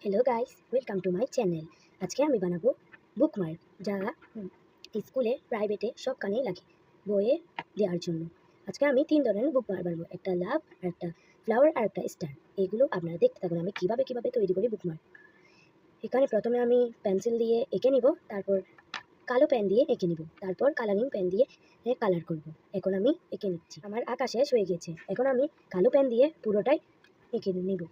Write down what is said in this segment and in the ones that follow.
Hello guys, welcome to my channel. আজকে আমি বানাবো বুকমার্ক, যা স্কুলে প্রাইভেটে সব কানেই লাগে বইয়ে দেওয়ার জন্য। আজকে আমি 3 ধরনের বুকমার্ক বানাবো, একটা লাভ, আর একটা ফ্লাওয়ার, আর একটা স্টার। এগুলো আপনারা দেখতে থাকুন আমি কিভাবে তৈরি করি বুকমার্ক। এখানে প্রথমে আমি পেন্সিল দিয়ে এঁকে নিব, তারপর কালো পেন দিয়ে এঁকে নিব, তারপর কালারিং পেন দিয়ে কালার করব। এখন আমি এঁকে নিচ্ছি। আমার আঁকা শেষ হয়ে গেছে। এখন আমি কালো পেন দিয়ে পুরোটাই এঁকে নিব।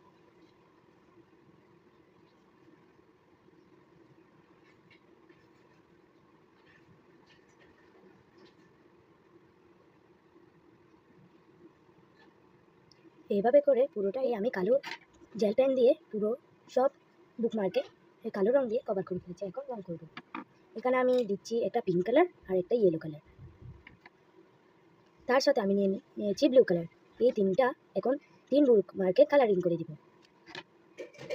এইভাবে করে পুরোটাই আমি কালো জেল পেন দিয়ে পুরো সব বুকমার্কে কালো রং দিয়ে কভার করে ফেলেছি। এখন রং করব। এখানে আমি দিচ্ছি একটা পিঙ্ক কালার আর একটা ইয়েলো কালার, তার সাথে আমি নিয়েছি ব্লু কালার। এই তিনটা এখন 3 বুকমার্কে কালারিং করে দিব।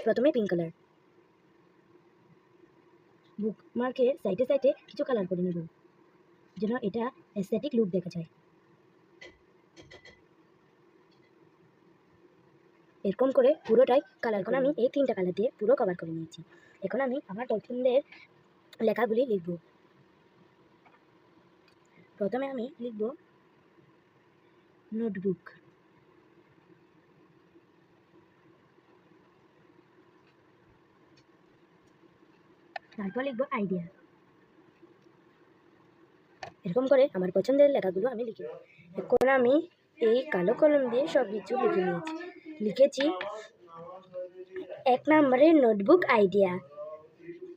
প্রথমে পিঙ্ক কালার, বুকমার্কের সাইডে কিছু কালার করে নেব যেন এটা অ্যাস্থেটিক লুক দেখা যায়। এরকম করে পুরোটাই কালার করে আমি এই 3টা কালার দিয়ে পুরো কভার করে নিয়েছি। এখন আমি আমার পছন্দের লেখাগুলি লিখব। প্রথমে আমি লিখব নোটবুক, তারপর লিখব আইডিয়া। এরকম করে আমার পছন্দের লেখাগুলো আমি লিখে নেব। এখন আমি এই কালো কলম দিয়ে সব কিছু লিখেছি 1 নম্বরে notebook idea,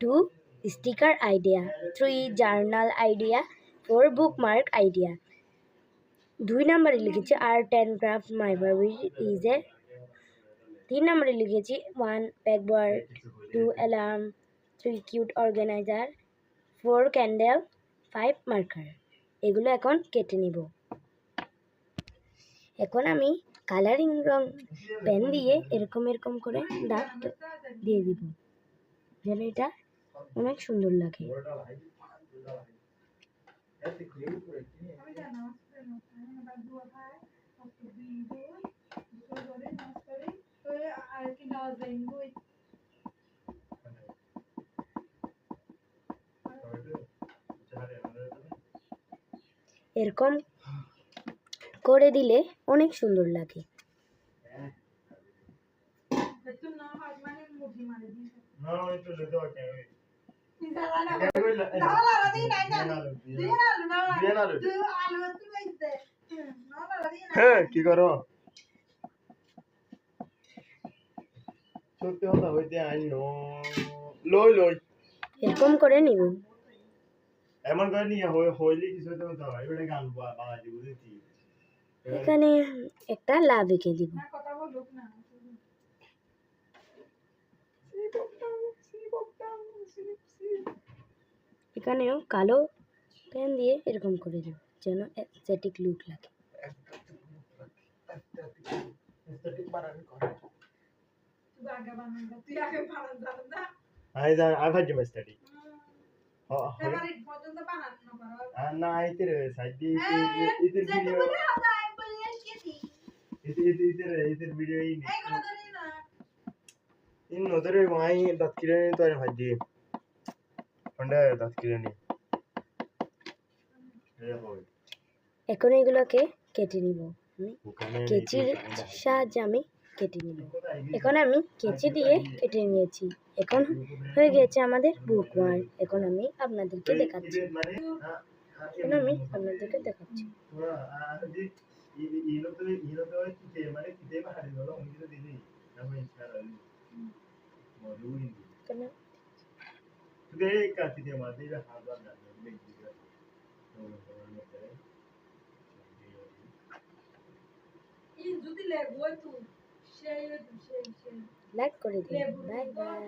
2 sticker idea, 3 journal idea, 4 bookmark idea. 2 নম্বরে লিখেছি art and craft my favourite is a. 3 নম্বরে লিখেছি 1 pegboard, 2 alarm, 3 cute organiser, 4 candle, 5 marker. এগুলো এখন কেটে নিব। এখন আমি কালারিং রং পেন দিয়ে এরকম করে দাগ দিয়ে দিব যেন এটা অনেক সুন্দর লাগে। এরকম করে দিলে অনেক সুন্দর লাগে। কি করো সত্যি কথা হইতে আইনো লই লই এরকম করে নিব। এমন করে নিয়ে হইলে কিছু হইতে হতো এবারে গান বাংলাদেশি বুঝেছি। এখানে একটা লাভ এঁকে দিব। এখানেও কালো পেন দিয়ে এরকম করে দিব যেন অ্যাস্থেটিক লুক লাগে। না ইতির সাইড ইতির ভিডিও ইতির ভিডিও ইন নদরে মাই দাঁত কিরানি তো আর ভাজি ফন্ডা দাঁত কিরানি। এখন এগুলোকে কেটে নিব। কেচির সাহায্যে আমি কেটে নিব। এখন আমি কেচি দিয়ে কেটে নিয়েছি। এখন হয়ে গেছে আমাদের বুকমার্ক। এখন আমি আপনাদেরকে দেখাচ্ছি। লাইক করে দিন। Bye bye.